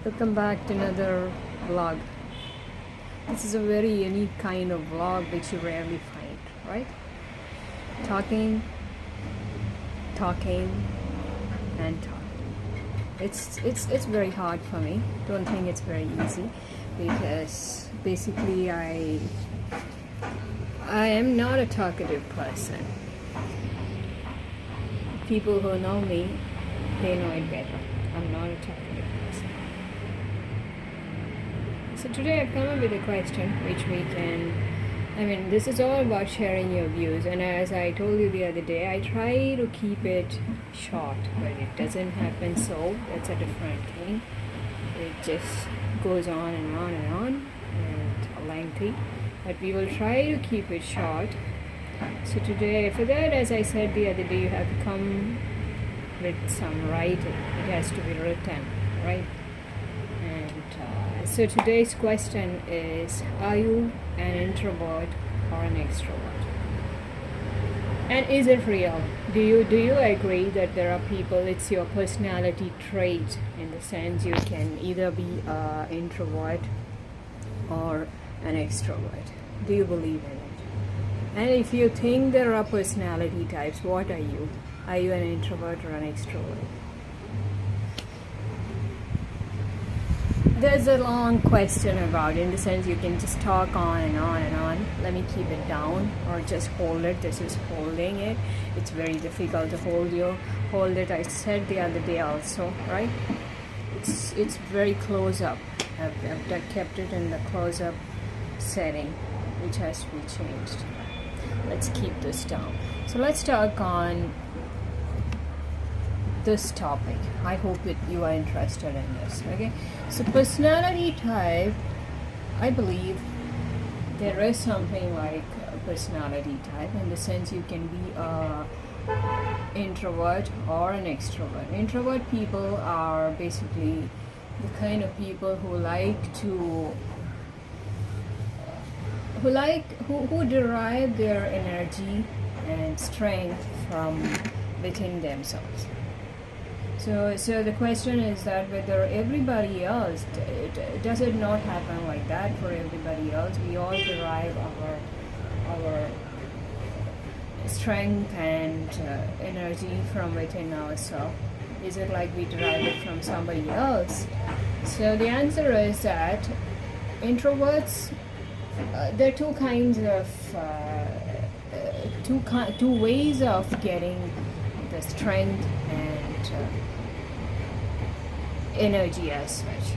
Welcome back to another vlog. This is a very unique kind of vlog which you rarely find, right? Talking, and talking. It's very hard for me. Don't think it's very easy because basically I am not a talkative person. People who know me, they know it better. I'm not a talkative person. So today I've come up with a question which we can, this is all about sharing your views, and as I told you the other day, I try to keep it short, but it doesn't happen, so that's a different thing. It just goes on and on and on and lengthy, but we will try to keep it short. So today, for that, as I said the other day, you have to come with some writing. It has to be written, right? And so today's question is, are you an introvert or an extrovert? And is it real? Do you agree that there are people, it's your personality trait, in the sense you can either be an introvert or an extrovert? Do you believe in it? And if you think there are personality types, what are you? Are you an introvert or an extrovert? There's a long question about it, in the sense you can just talk on and on and on. Let me keep it down or just hold it. This is holding it. It's very difficult to hold it. I said the other day also, right? It's very close up. I've kept it in the close up setting, which has to be changed. Let's keep this down. So let's talk on this topic. I hope that you are interested in this. Okay, so personality type, I believe there is something like a personality type, in the sense you can be a introvert or an extrovert. Introvert people are basically the kind of people who derive their energy and strength from within themselves. So the question is that whether everybody else, does it not happen like that for everybody else? We all derive our strength and energy from within ourselves. Is it like we derive it from somebody else? So the answer is that introverts, there are two kinds of two ways of getting the strength and energy as such.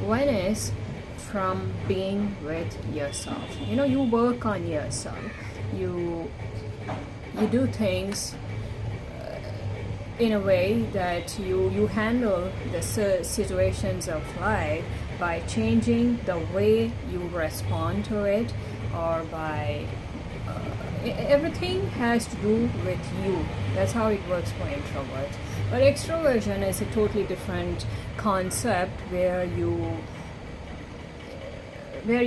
One is from being with yourself. You work on yourself. You do things in a way that you handle the situations of life by changing the way you respond to it, or by everything has to do with you. That's how it works for introverts. But extroversion is a totally different concept, where you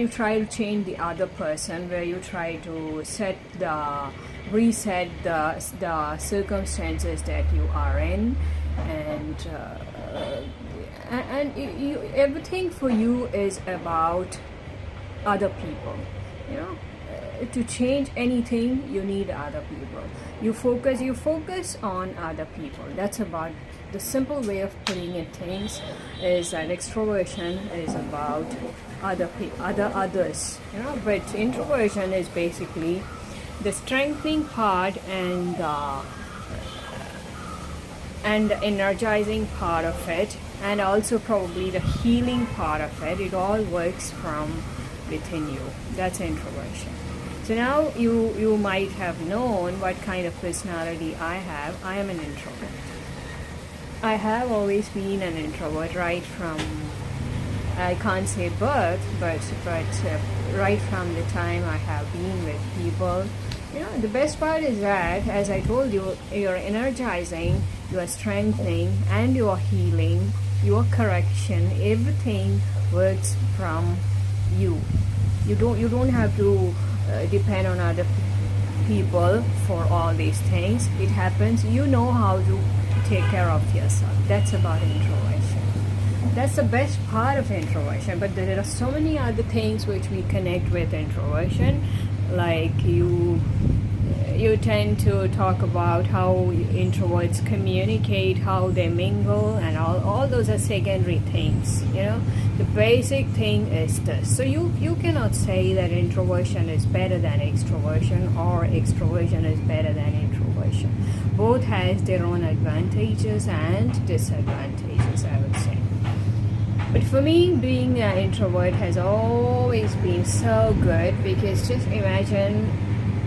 try to change the other person, where you try to reset the circumstances that you are in, and everything for you is about other people. To change anything, you need other people. You focus on other people. That's about the simple way of putting it. Things is that extroversion is about others. But introversion is basically the strengthening part and the energizing part of it, and also probably the healing part of it. It all works from within you. That's introversion. So now you might have known what kind of personality I have. I am an introvert. I have always been an introvert right from, I can't say birth, but right from the time I have been with people. The best part is that, as I told you, you're energizing, you are strengthening, and you are healing, your correction, everything works from you. You don't have to depend on other people for all these things. It happens. You know how to take care of yourself. That's about introversion. That's the best part of introversion. But there are so many other things which we connect with introversion, like you tend to talk about how introverts communicate, how they mingle, and all those are secondary things. The basic thing is this. So you cannot say that introversion is better than extroversion, or extroversion is better than introversion. Both has their own advantages and disadvantages, I would say. But for me, being an introvert has always been so good, because just imagine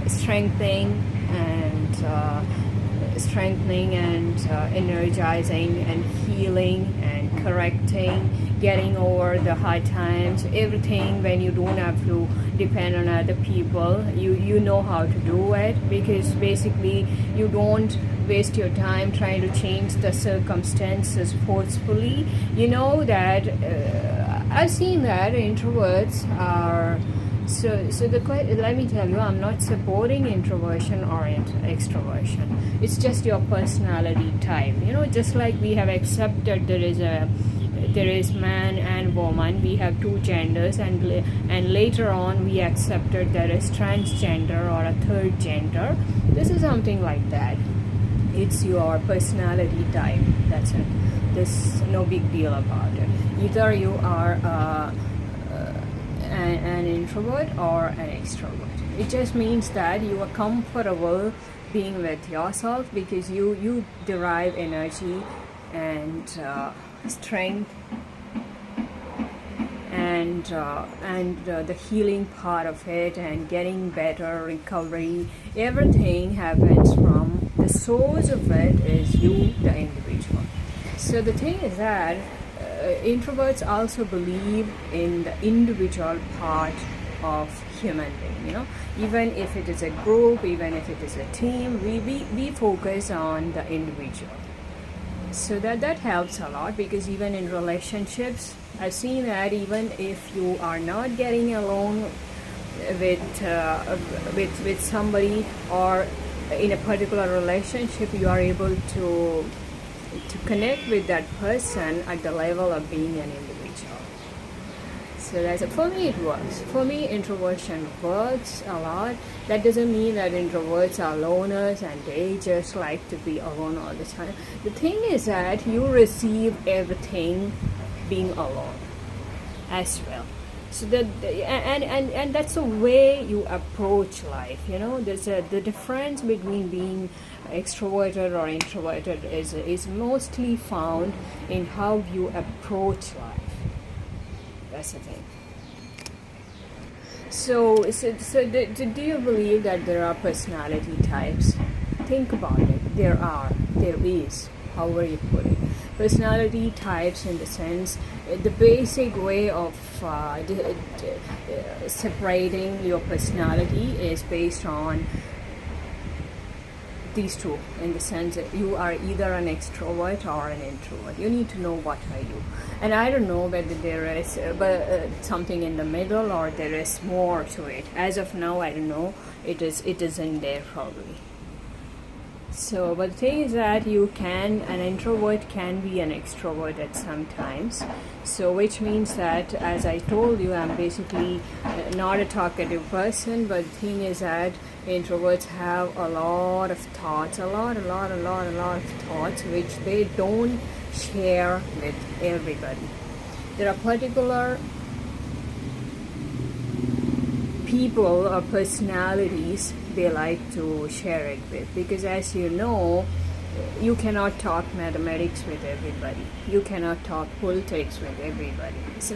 strengthening and energizing and healing and correcting, getting over the hard times, everything, when you don't have to depend on other people. You know how to do it, because basically you don't waste your time trying to change the circumstances forcefully. You know that I've seen that introverts are let me tell you, I'm not supporting introversion or extroversion. It's just your personality type. Just like we have accepted there is man and woman, we have two genders, and later on we accepted there is transgender or a third gender. This is something like that. It's your personality type. That's it. There's no big deal about it. Either you are an introvert or an extrovert. It just means that you are comfortable being with yourself, because you derive energy and strength and the healing part of it, and getting better, recovery, everything happens from the source of it is you, the individual. So the thing is that introverts also believe in the individual part of human being. Even if it is a group, even if it is a team, we focus on the individual. So that helps a lot, because even in relationships, I've seen that even if you are not getting along with somebody, or in a particular relationship, you are able to connect with that person at the level of being an individual. So for me it works. For me, introversion works a lot. That doesn't mean that introverts are loners and they just like to be alone all the time. The thing is that you receive everything being alone as well. So and that's the way you approach life. There's the difference between being extroverted or introverted is mostly found in how you approach life. That's the thing. So do you believe that there are personality types? Think about it. There is, however you put it. Personality types, in the sense, the basic way of separating your personality is based on these two, in the sense that you are either an extrovert or an introvert. You need to know what are you. And I don't know whether there is something in the middle, or there is more to it. As of now, I don't know. It isn't there probably. So, but the thing is that an introvert can be an extrovert at some times. So, which means that, as I told you, I'm basically not a talkative person. But the thing is that introverts have a lot of thoughts, a lot of thoughts, which they don't share with everybody. There are particular people or personalities they like to share it with, because as you know, you cannot talk mathematics with everybody, you cannot talk politics with everybody, so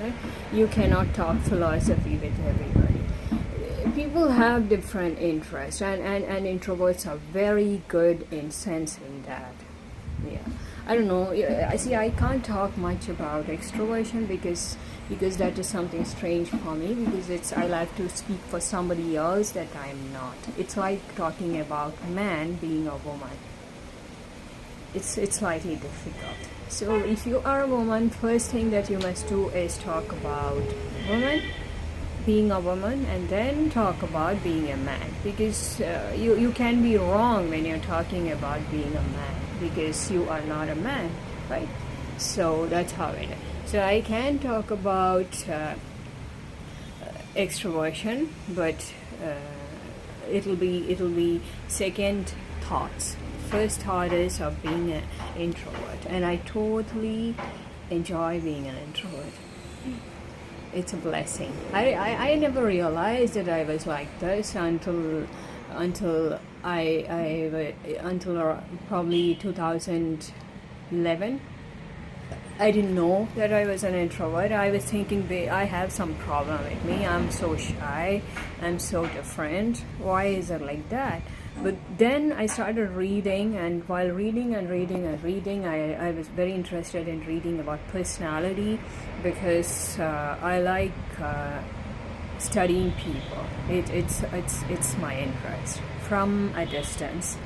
you cannot talk philosophy with everybody. People have different interests, and introverts are very good in sensing that. I don't know. I can't talk much about extroversion because that is something strange for me, because I like to speak for somebody else that I'm not. It's like talking about man being a woman. It's slightly difficult. So if you are a woman, first thing that you must do is talk about being a woman, and then talk about being a man, because you can be wrong when you're talking about being a man, because you are not a man, right? So that's how it is. So I can talk about extroversion, but it'll be second thoughts. First thought is of being an introvert, and I totally enjoy being an introvert. It's a blessing. I never realized that I was like this until probably 2011. I didn't know that I was an introvert. I was thinking I have some problem with me. I'm so shy. I'm so different. Why is it like that? But then I started reading, and while reading, I was very interested in reading about personality, because I like studying people. It's my interest. From a distance,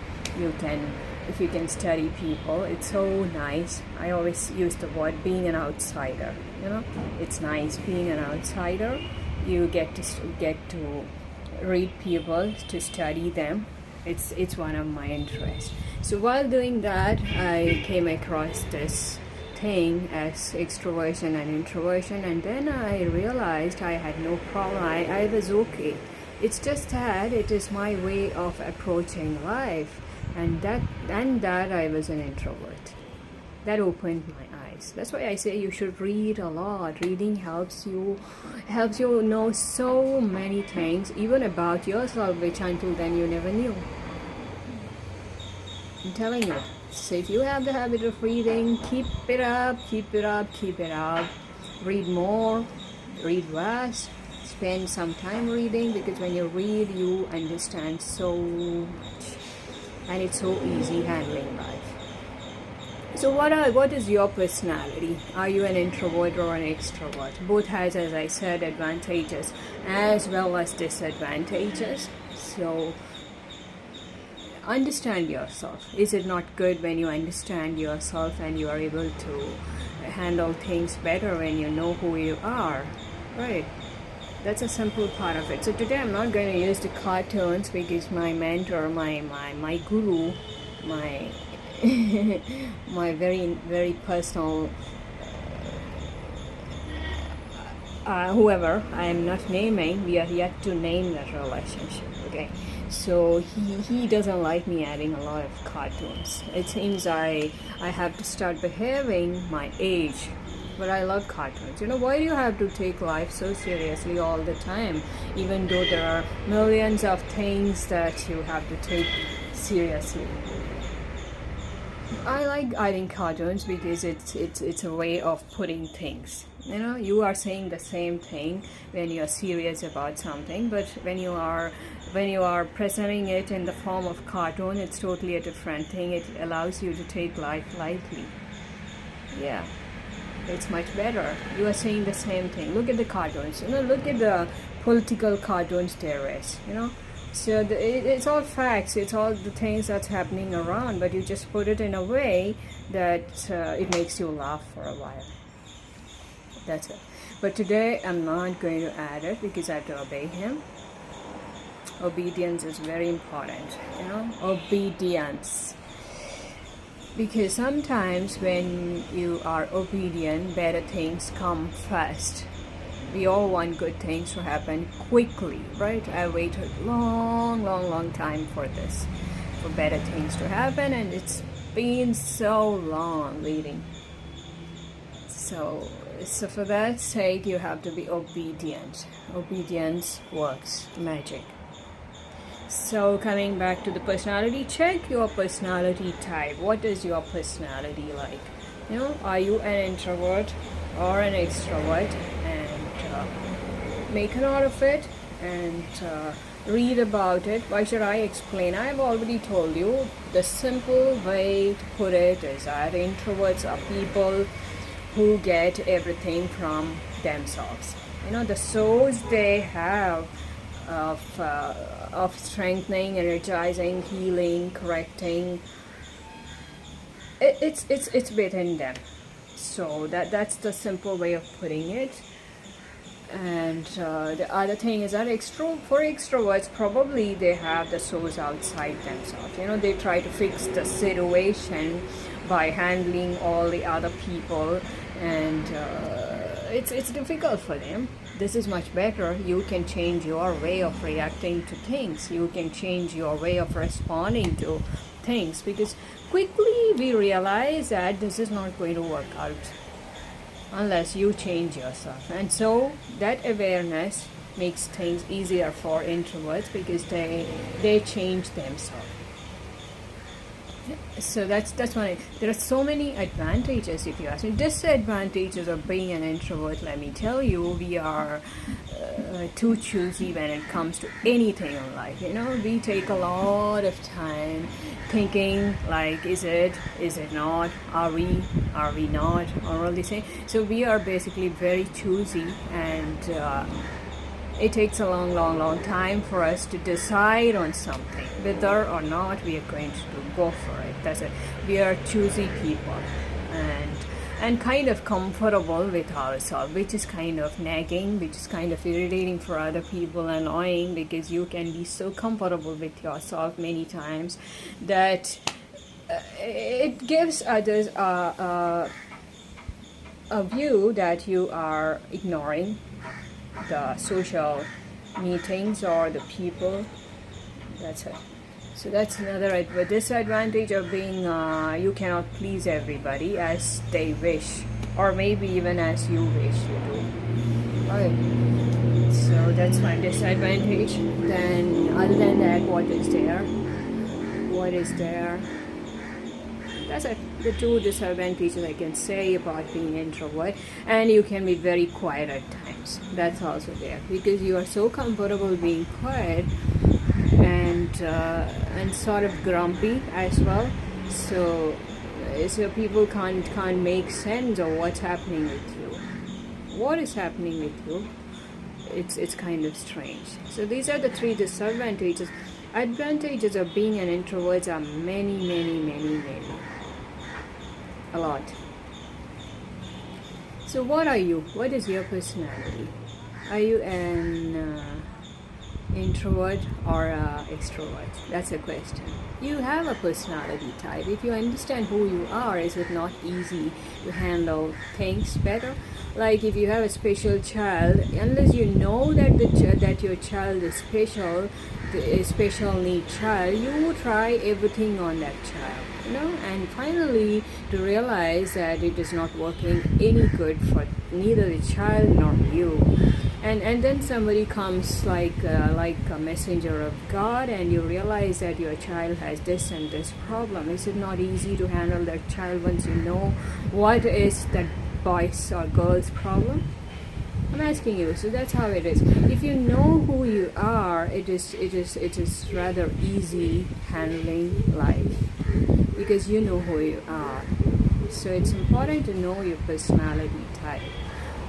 if you can study people, it's so nice. I always use the word being an outsider. It's nice being an outsider. You get to read people, to study them. It's one of my interests. So while doing that, I came across this thing as extroversion and introversion, and then I realized I had no problem. I was okay. It's just that it is my way of approaching life, and that I was an introvert. That opened my eyes. That's why I say you should read a lot. Reading helps you know so many things, even about yourself, which until then you never knew. I'm telling you. So if you have the habit of reading, keep it up. Read more, read less, spend some time reading, because when you read, you understand so much, and it's so easy handling life. So what is your personality? Are you an introvert or an extrovert? Both has, as I said, advantages as well as disadvantages. So understand yourself. Is it not good when you understand yourself and you are able to handle things better when you know who you are? Right. That's a simple part of it. So today I'm not going to use the cartoons, because my mentor, my guru, my my very, very personal whoever I am not naming, we are yet to name that relationship. Okay, so he doesn't like me adding a lot of cartoons. It seems I have to start behaving my age. But I love cartoons. Why do you have to take life so seriously all the time, even though there are millions of things that you have to take seriously? I like adding cartoons because it's a way of putting things. You are saying the same thing when you are serious about something, but when you are presenting it in the form of cartoon, it's totally a different thing. It allows you to take life lightly. Yeah. It's much better. You are saying the same thing. Look at the cartoons. Look at the political cartoons there is. So it's all facts. It's all the things that's happening around, but you just put it in a way that it makes you laugh for a while. That's it. But today I'm not going to add it because I have to obey him. Obedience is very important. Obedience. Because sometimes when you are obedient, better things come fast. We all want good things to happen quickly, right? I waited long time for this, for better things to happen, and it's been so long waiting. So for that sake, you have to be obedient. Obedience works magic. So coming back to the personality, check your personality type. What is your personality like? Are you an introvert or an extrovert? And make a note of it and read about it. Why should I explain? I've already told you. The simple way to put it is that introverts are people who get everything from themselves. The source they have of strengthening, energizing, healing, correcting, it's within them. So that's the simple way of putting it. And the other thing is that for extroverts, probably they have the source outside themselves. They try to fix the situation by handling all the other people, and it's difficult for them. This is much better. You can change your way of reacting to things. You can change your way of responding to things, because quickly we realize that this is not going to work out unless you change yourself. And so that awareness makes things easier for introverts, because they change themselves. So that's why there are so many advantages, if you ask me. Disadvantages of being an introvert, let me tell you, we are too choosy when it comes to anything in life. We take a lot of time thinking, like, is it not, are we not, or all these things. So we are basically very choosy, and it takes a long time for us to decide on something, whether or not we are going to go for it. That's it. We are choosy people, and kind of comfortable with ourselves, which is kind of nagging, which is kind of irritating for other people, annoying, because you can be so comfortable with yourself many times that it gives others a view that you are ignoring the social meetings or the people. That's it. So that's another disadvantage of being, you cannot please everybody as they wish, or maybe even as you wish to do. Right. So that's one disadvantage. Then other than that, what is there? That's it. The two disadvantages I can say about being introvert. And you can be very quiet at times. That's also there, because you are so comfortable being quiet, and sort of grumpy as well. So people can't make sense of what's happening with you. What is happening with you? It's kind of strange. So these are the three disadvantages. Advantages of being an introvert are many. A lot. So what are you? What is your personality? Are you an introvert or extrovert? That's a question. You have a personality type. If you understand who you are, is it not easy to handle things better? Like if you have a special child, unless you know that your child is special, a special need child, you try everything on that child, and finally to realize that it is not working any good for neither the child nor you. And then somebody comes like a messenger of God, and you realize that your child has this and this problem. Is it not easy to handle that child once you know what is that boy's or girl's problem? I'm asking you. So that's how it is. If you know who you are, it is rather easy handling life, because you know who you are. So it's important to know your personality type.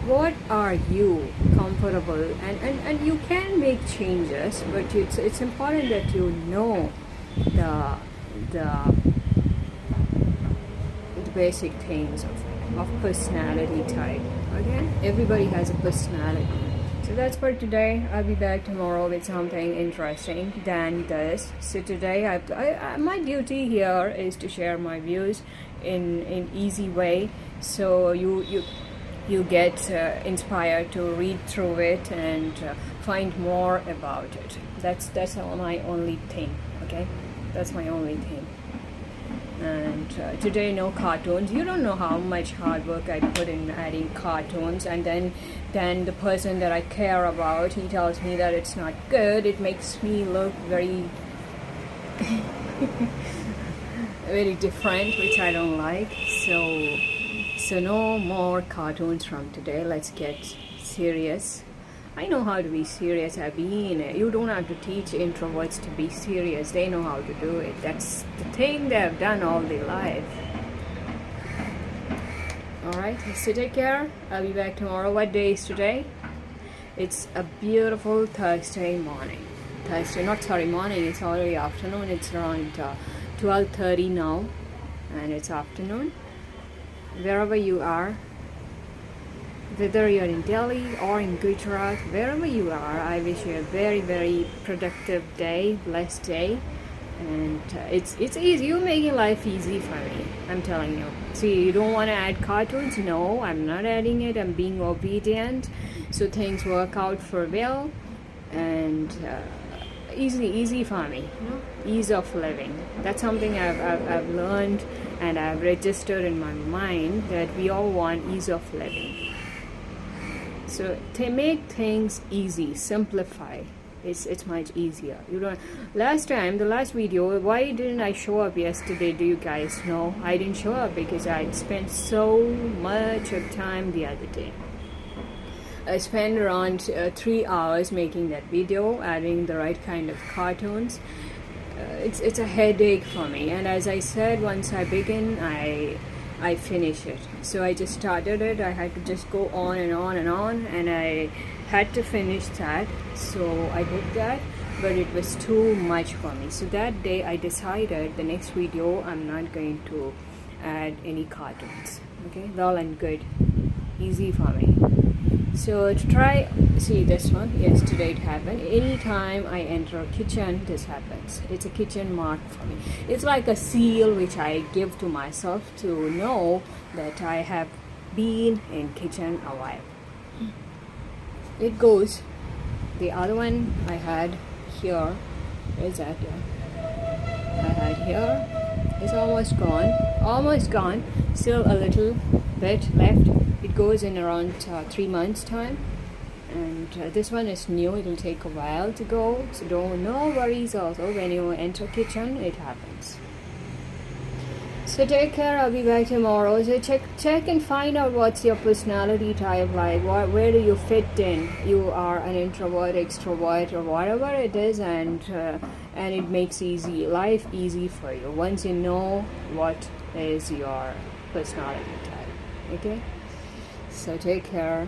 What are you comfortable, and you can make changes, but it's important that you know the basic things of personality type. Okay, everybody has a personality. So that's for today. I'll be back tomorrow with something interesting than this. So today I my duty here is to share my views in easy way, so you get inspired to read through it and find more about it. That's my only thing. Okay, that's my only thing. And today, no cartoons. You don't know how much hard work I put in adding cartoons, and then the person that I care about, he tells me that it's not good. It makes me look very very different, which I don't like. So no more cartoons from today. Let's get serious. I know how to be serious. You don't have to teach introverts to be serious. They know how to do it. That's the thing they've done all their life. Alright, so take care. I'll be back tomorrow. What day is today? It's a beautiful Thursday morning. Morning. It's already afternoon. It's around 12:30 now, and it's afternoon. Wherever you are, whether you're in Delhi or in Gujarat, wherever you are, I wish you a very, very productive day, blessed day, and it's easy. You're making life easy for me, I'm telling you. See, you don't want to add cartoons? No, I'm not adding it. I'm being obedient, so things work out for well, and easy for me, you know? Ease of living. That's something I've learned, and I've registered in my mind that we all want ease of living. So to make things easy, simplify. It's much easier. You don't. The last video, why didn't I show up yesterday? Do you guys know? I didn't show up because I spent so much of time the other day. I spent around 3 hours making that video, adding the right kind of cartoons. It's a headache for me, and as I said, once I begin, I finish it. So I just started it. I had to just go on and on and on, and I had to finish that. So I did that, but it was too much for me. So that day I decided the next video I'm not going to add any cartoons. Okay, well and good, easy for me. So to try, see this one, yesterday it happened. Anytime I enter a kitchen, this happens. It's a kitchen mark for me. It's like a seal which I give to myself to know that I have been in kitchen a while. It goes. The other one I had here, where's that? I had here, it's almost gone, still a little bit left. It goes in around 3 months time, and this one is new. It will take a while to go, so no worries. Also, when you enter kitchen, it happens. So take care. I'll be back tomorrow. So check and find out what's your personality type like. Where do you fit in? You are an introvert, extrovert, or whatever it is, and it makes life easy for you once you know what is your personality type. Okay. So take care.